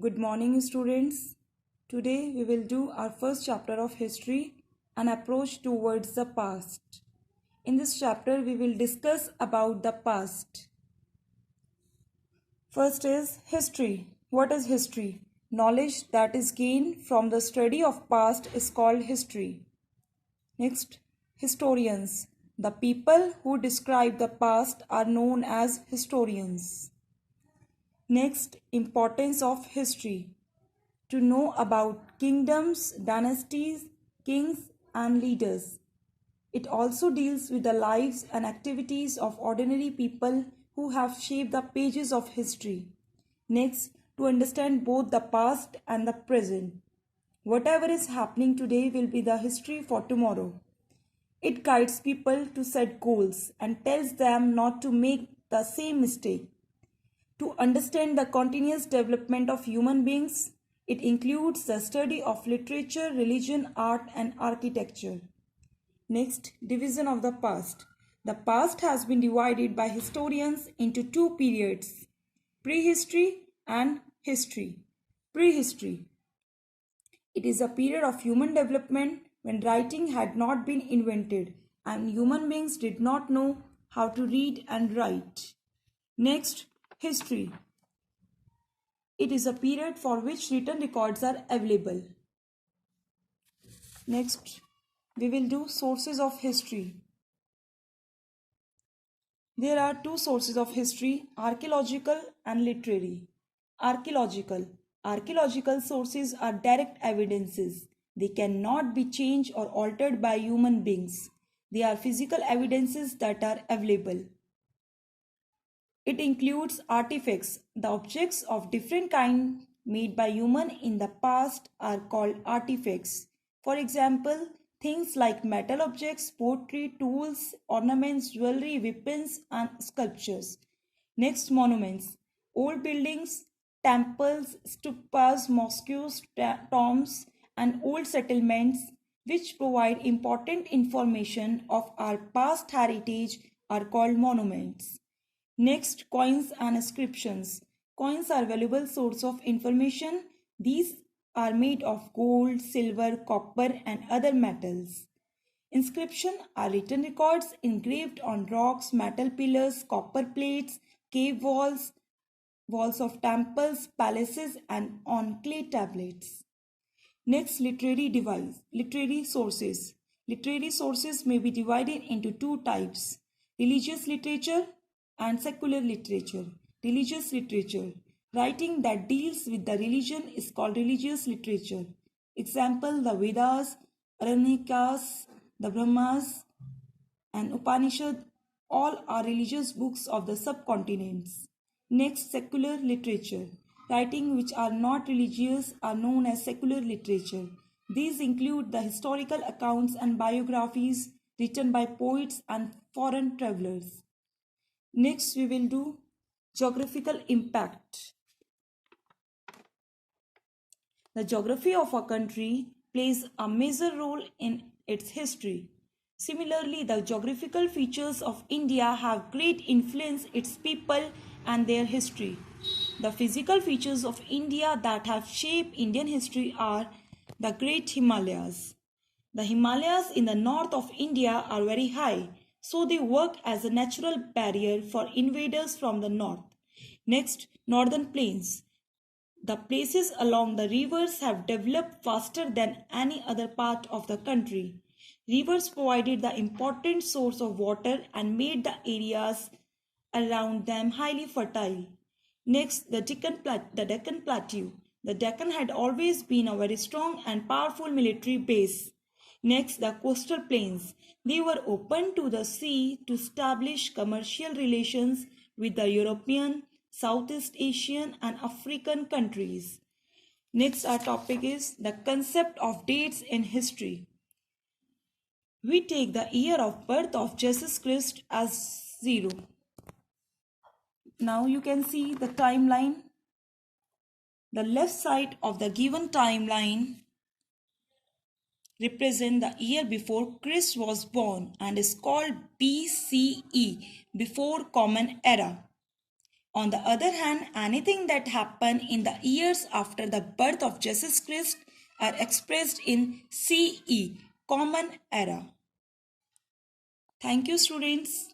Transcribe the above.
Good morning, students. Today we will do our first chapter of history, an approach towards the past. In this chapter, we will discuss about the past. First is history. What is history? Knowledge that is gained from the study of past is called history. Next, historians. The people who describe the past are known as historians. Next, importance of history. To know about kingdoms, dynasties, kings, and leaders. It also deals with the lives and activities of ordinary people who have shaped the pages of history. Next, to understand both the past and the present. Whatever is happening today will be the history for tomorrow. It guides people to set goals and tells them not to make the same mistake. To understand the continuous development of human beings, it includes the study of literature, religion, art, and architecture. Next, division of the past. The past has been divided by historians into two periods, prehistory and history. Prehistory. It is a period of human development when writing had not been invented and human beings did not know how to read and write. Next, history. It is a period for which written records are available. Next, we will do sources of history. There are two sources of history, archaeological and literary. Archaeological. Archaeological sources are direct evidences. They cannot be changed or altered by human beings. They are physical evidences that are available. It includes artifacts. The objects of different kind made by human in the past are called artifacts. For example, things like metal objects, pottery, tools, ornaments, jewelry, weapons, and sculptures. Next, monuments. Old buildings, temples, stupas, mosques, tombs, and old settlements which provide important information of our past heritage are called monuments. Next, coins and inscriptions. Coins are valuable source of information. These are made of gold, silver, copper, and other metals. Inscriptions are written records engraved on rocks, metal pillars, copper plates, cave walls, walls of temples, palaces, and on clay tablets. Next, literary sources. Literary sources may be divided into two types, religious literature and secular literature. Religious literature. Writing that deals with the religion is called religious literature. Example, the Vedas, Aranyakas, the Brahmas, and Upanishad all are religious books of the subcontinents. Next, secular literature. Writing which are not religious are known as secular literature. These include the historical accounts and biographies written by poets and foreign travelers. Next, we will do geographical impact. The geography of a country plays a major role in its history. Similarly, the geographical features of India have great influence its people and their history. The physical features of India that have shaped Indian history are the Great Himalayas. The Himalayas in the north of India are very high, so they work as a natural barrier for invaders from the north. Next, northern plains. The places along the rivers have developed faster than any other part of the country. Rivers provided the important source of water and made the areas around them highly fertile. Next, the Deccan Plateau. The Deccan had always been a very strong and powerful military base. Next, the coastal plains. They were open to the sea to establish commercial relations with the European, Southeast Asian, and African countries. Next, our topic is the concept of dates in history. We take the year of birth of Jesus Christ as 0. Now you can see the timeline. The left side of the given timeline represent the year before Christ was born and is called BCE, before Common Era. On the other hand, anything that happened in the years after the birth of Jesus Christ are expressed in CE, Common Era. Thank you, students.